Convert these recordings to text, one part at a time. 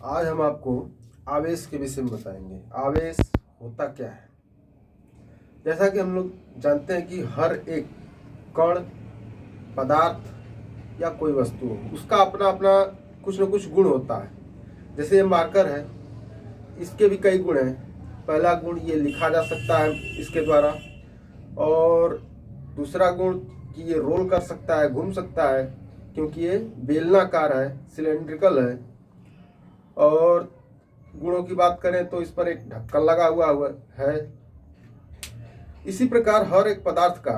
आज हम आपको आवेश के विषय में बताएंगे। आवेश होता क्या है। जैसा कि हम लोग जानते हैं कि हर एक कण, पदार्थ या कोई वस्तु हो, उसका अपना अपना कुछ न कुछ गुण होता है। जैसे ये मार्कर है, इसके भी कई गुण हैं। पहला गुण ये लिखा जा सकता है इसके द्वारा, और दूसरा गुण कि ये रोल कर सकता है, घूम सकता है, क्योंकि ये बेलनाकार है, सिलेंड्रिकल है। और गुणों की बात करें तो इस पर एक ढक्कन लगा हुआ है। इसी प्रकार हर एक पदार्थ का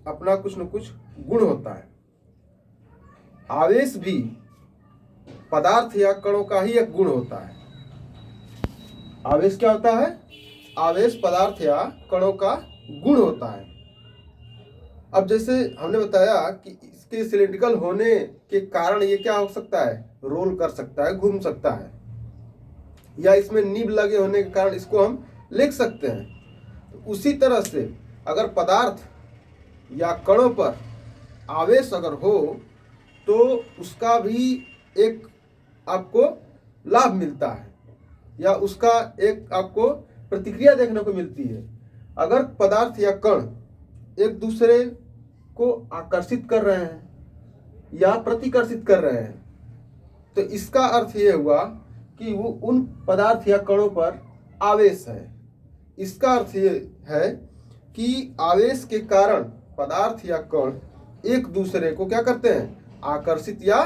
अपना कुछ न कुछ गुण होता है। आवेश भी पदार्थ या कणों का ही एक गुण होता है। आवेश क्या होता है? आवेश पदार्थ या कणों का गुण होता है। अब जैसे हमने बताया कि इसके सिलेंड्रिकल होने के कारण ये क्या हो सकता है? रोल कर सकता है, घूम सकता है, या इसमें नीब लगे होने के कारण इसको हम लिख सकते हैं। तो उसी तरह से अगर पदार्थ या कणों पर आवेश अगर हो तो उसका भी एक आपको लाभ मिलता है, या उसका एक आपको प्रतिक्रिया देखने को मिलती है। अगर पदार्थ या कण एक दूसरे को आकर्षित कर रहे हैं या प्रतिकर्षित कर रहे हैं, तो इसका अर्थ ये हुआ कि वो उन पदार्थ या कणों पर आवेश है। इसका अर्थ ये है कि आवेश के कारण पदार्थ या कण एक दूसरे को क्या करते हैं? आकर्षित या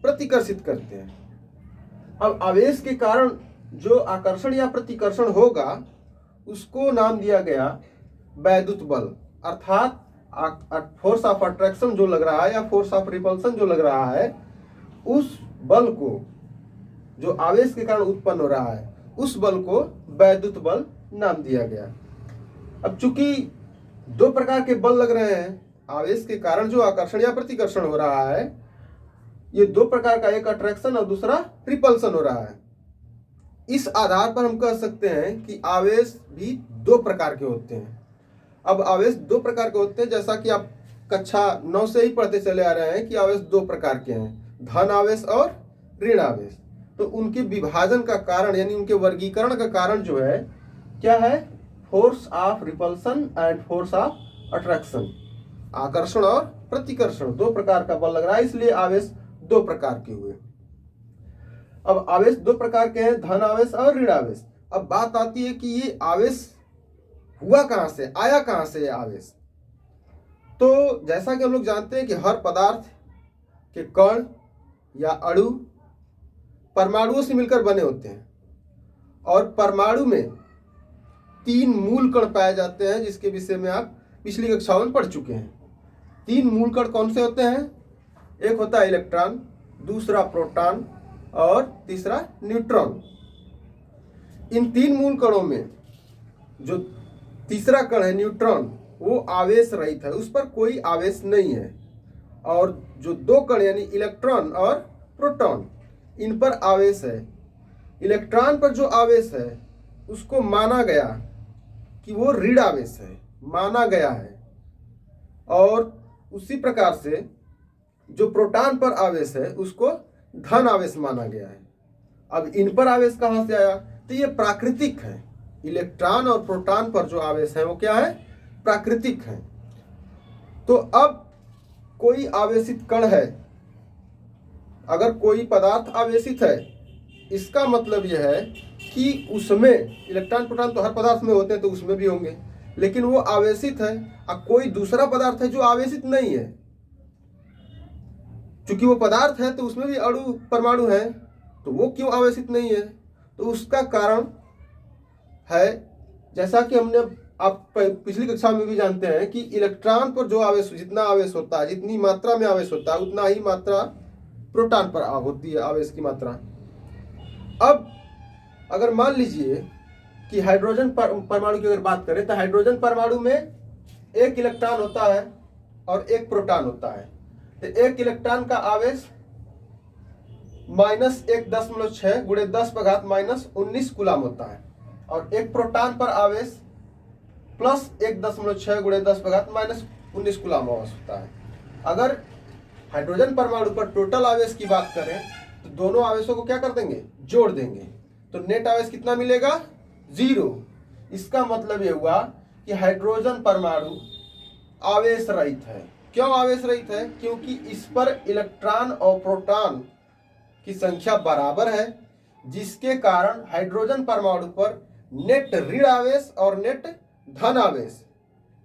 प्रतिकर्षित करते हैं। अब आवेश के कारण जो आकर्षण या प्रतिकर्षण होगा उसको नाम दिया गया वैद्युत बल, अर्थात फोर्स ऑफ अट्रैक्शन जो लग रहा है या फोर्स ऑफ रिपल्सन जो लग रहा है, उस बल को जो आवेश के कारण उत्पन्न हो रहा है उस बल को वैद्युत बल नाम दिया गया। अब चूंकि दो प्रकार के बल लग रहे हैं, आवेश के कारण जो आकर्षण या प्रतिकर्षण हो रहा है, ये दो प्रकार का, एक अट्रैक्शन और दूसरा रिपल्सन हो रहा है। इस आधार पर हम कह सकते हैं कि आवेश भी दो प्रकार के होते हैं। अब आवेश दो प्रकार के होते हैं, जैसा कि आप कक्षा 9 से ही पढ़ते चले आ रहे हैं कि आवेश दो प्रकार के हैं, धन आवेश और ऋण आवेश। तो उनके विभाजन का कारण यानी उनके वर्गीकरण का कारण जो है क्या है? Force of repulsion and force of attraction. आकर्षण और प्रतिकर्षण दो प्रकार का बल लग रहा है, इसलिए आवेश दो प्रकार के हुए। अब आवेश दो प्रकार के हैं, धन आवेश और ऋण आवेश। अब बात आती है कि ये आवेश हुआ कहां से, आया कहां से ये आवेश? तो जैसा कि हम लोग जानते हैं कि हर पदार्थ के कण या अणु परमाणुओं से मिलकर बने होते हैं, और परमाणु में 3 मूल कण पाए जाते हैं, जिसके विषय में आप पिछली कक्षाओं में पढ़ चुके हैं। 3 मूल कण कौन से होते हैं? एक होता है इलेक्ट्रॉन, दूसरा प्रोटॉन और तीसरा न्यूट्रॉन। इन 3 मूल कणों में जो तीसरा कण है न्यूट्रॉन, वो आवेश रहित है, उस पर कोई आवेश नहीं है। और जो दो कण यानी इलेक्ट्रॉन और प्रोटॉन, इन पर आवेश है। इलेक्ट्रॉन पर जो आवेश है उसको माना गया कि वो ऋण आवेश है, माना गया है। और उसी प्रकार से जो प्रोटॉन पर आवेश है उसको धन आवेश माना गया है। अब इन पर आवेश कहां से आया? तो ये प्राकृतिक है। इलेक्ट्रॉन और प्रोटॉन पर जो आवेश है वो क्या है? प्राकृतिक है। तो अब कोई आवेशित कण है, अगर कोई पदार्थ आवेशित है, इसका मतलब यह है कि उसमें इलेक्ट्रॉन प्रोटॉन तो हर पदार्थ में होते हैं, तो उसमें भी होंगे, लेकिन वो आवेशित है। अब कोई दूसरा पदार्थ है जो आवेशित नहीं है, चूंकि वो पदार्थ है तो उसमें भी अणु परमाणु है, तो वो क्यों आवेशित नहीं है? तो उसका कारण है, जैसा कि हमने आप पिछली कक्षा में भी जानते हैं कि इलेक्ट्रॉन पर जो आवेश, जितना आवेश होता है, जितनी मात्रा में आवेश होता है, उतना ही मात्रा प्रोटॉन पर होती है आवेश की मात्रा। अब अगर मान लीजिए कि हाइड्रोजन परमाणु की अगर बात करें, तो हाइड्रोजन परमाणु में एक इलेक्ट्रॉन होता है और एक प्रोटॉन होता है। तो एक इलेक्ट्रॉन का आवेश -1.6 गुणे 10⁻⁻19 कूलम होता है, और एक प्रोटॉन पर आवेश +1.6 गुणे 10⁻⁻19 कूलम होता है। अगर हाइड्रोजन परमाणु पर टोटल आवेश की बात करें तो दोनों आवेशों को क्या कर देंगे, जोड़ देंगे, तो नेट आवेश कितना मिलेगा, 0। इसका मतलब ये हुआ कि हाइड्रोजन परमाणु आवेश रहित है। क्यों आवेश रहित है, क्योंकि इस पर इलेक्ट्रॉन और प्रोटॉन की संख्या बराबर है, जिसके कारण हाइड्रोजन परमाणु पर नेट ऋण आवेश और नेट धन आवेश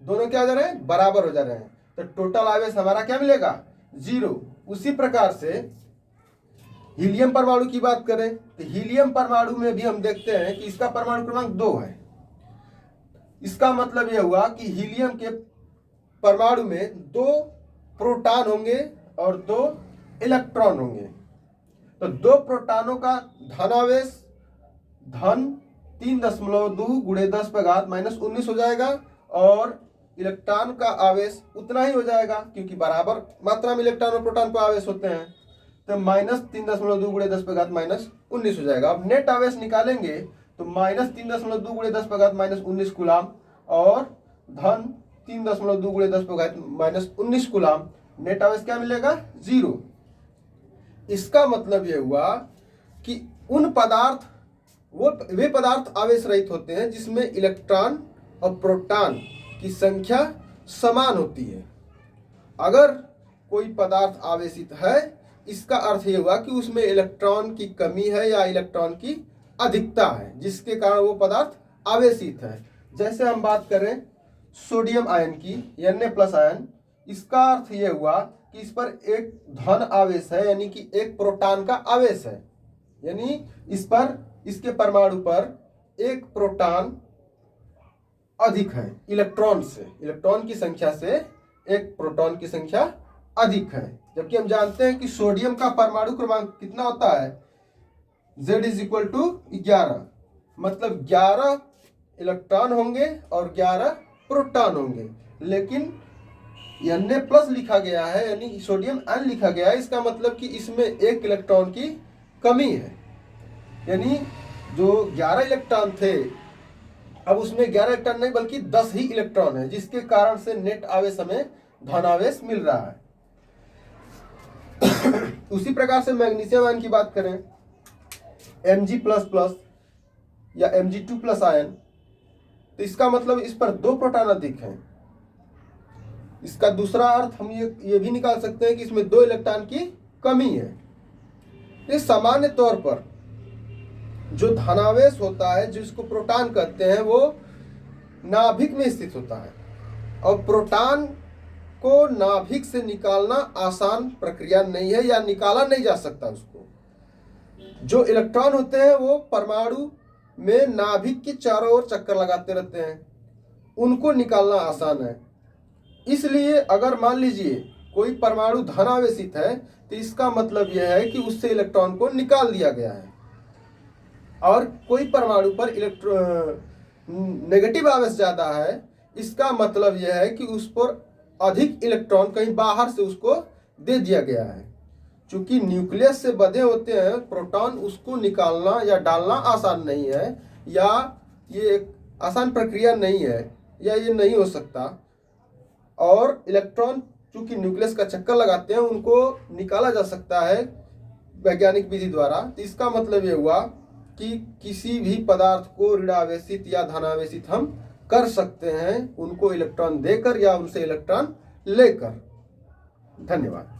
दोनों क्या हो जा रहे हैं, बराबर हो जा रहे हैं। तो टोटल आवेश हमारा क्या मिलेगा, 0। उसी प्रकार से हीलियम परमाणु की बात करें तो हीलियम परमाणु में भी हम देखते हैं कि इसका परमाणु क्रमांक 2 है। इसका मतलब यह हुआ कि हीलियम के परमाणु में 2 प्रोटॉन होंगे और 2 इलेक्ट्रॉन होंगे। तो 2 प्रोटॉनों का धनावेश धन 3.2 गुणे 10 पे घात -19 हो जाएगा और इलेक्ट्रॉन का आवेश उतना ही हो जाएगा, क्योंकि बराबर मात्रा में इलेक्ट्रॉन और प्रोटॉन को आवेश होते हैं। तो -3.2 गुणे 10 पे घात -19 हो जाएगा। अब नेट आवेश निकालेंगे तो -3.2 गुणे 10 पे घात -19 कूलाम और धन 3.2 गुणे 10 पे घात -19 कूलाम। नेट आवेश क्या मिलेगा, 0। इसका मतलब यह हुआ कि उन पदार्थ वे पदार्थ आवेश रहित होते हैं जिसमें इलेक्ट्रॉन और प्रोटॉन की संख्या समान होती है। अगर कोई पदार्थ आवेशित है, इसका अर्थ यह हुआ कि उसमें इलेक्ट्रॉन की कमी है या इलेक्ट्रॉन की अधिकता है, जिसके कारण वो पदार्थ आवेशित है। जैसे हम बात करें सोडियम आयन की, Na+ आयन, इसका अर्थ यह हुआ कि इस पर एक धन आवेश है, यानी कि एक प्रोटॉन का आवेश है, यानी इस पर इसके परमाणु पर एक प्रोटॉन अधिक है इलेक्ट्रॉन से, इलेक्ट्रॉन की संख्या से एक प्रोटॉन की संख्या अधिक है। जबकि हम जानते हैं कि सोडियम का परमाणु क्रमांक कितना होता है, Z = 11, मतलब 11 इलेक्ट्रॉन होंगे और 11 प्रोटॉन होंगे। लेकिन Na+ लिखा गया है, यानी सोडियम आयन लिखा गया है, इसका मतलब कि इसमें एक इलेक्ट्रॉन की कमी है, यानी जो 11 इलेक्ट्रॉन थे अब उसमें 11 इलेक्ट्रॉन नहीं बल्कि 10 ही इलेक्ट्रॉन है, जिसके कारण से नेट आवेश हमें धनावेश मिल रहा है। उसी प्रकार से मैग्नीशियम आयन की बात करें, Mg++ या Mg2+ आयन, तो इसका मतलब इस पर 2 प्रोटॉन अधिक हैं। इसका दूसरा अर्थ हम ये भी निकाल सकते हैं कि इसमें 2 इलेक्ट्रॉन की कमी है। ये सामान्य तौर पर जो धनावेश होता है, जिसको प्रोटॉन कहते हैं, वो नाभिक में स्थित होता है और प्रोटॉन को नाभिक से निकालना आसान प्रक्रिया नहीं है या निकाला नहीं जा सकता उसको। जो इलेक्ट्रॉन होते हैं वो परमाणु में नाभिक के चारों ओर चक्कर लगाते रहते हैं, उनको निकालना आसान है। इसलिए अगर मान लीजिए कोई परमाणु धनावेशित है तो इसका मतलब यह है कि उससे इलेक्ट्रॉन को निकाल दिया गया है, और कोई परमाणु पर नेगेटिव आवेश ज्यादा है, इसका मतलब यह है कि उस पर अधिक इलेक्ट्रॉन कहीं बाहर से उसको दे दिया गया है। चूंकि न्यूक्लियस से बंधे होते हैं प्रोटॉन, उसको निकालना या डालना आसान नहीं है, या ये एक आसान प्रक्रिया नहीं है, या ये नहीं हो सकता। और इलेक्ट्रॉन चूंकि न्यूक्लियस का चक्कर लगाते हैं, उनको निकाला जा सकता है वैज्ञानिक विधि द्वारा। तो इसका मतलब ये हुआ कि किसी भी पदार्थ को ऋणावेशित या धनावेशित हम कर सकते हैं, उनको इलेक्ट्रॉन देकर या उनसे इलेक्ट्रॉन लेकर। धन्यवाद।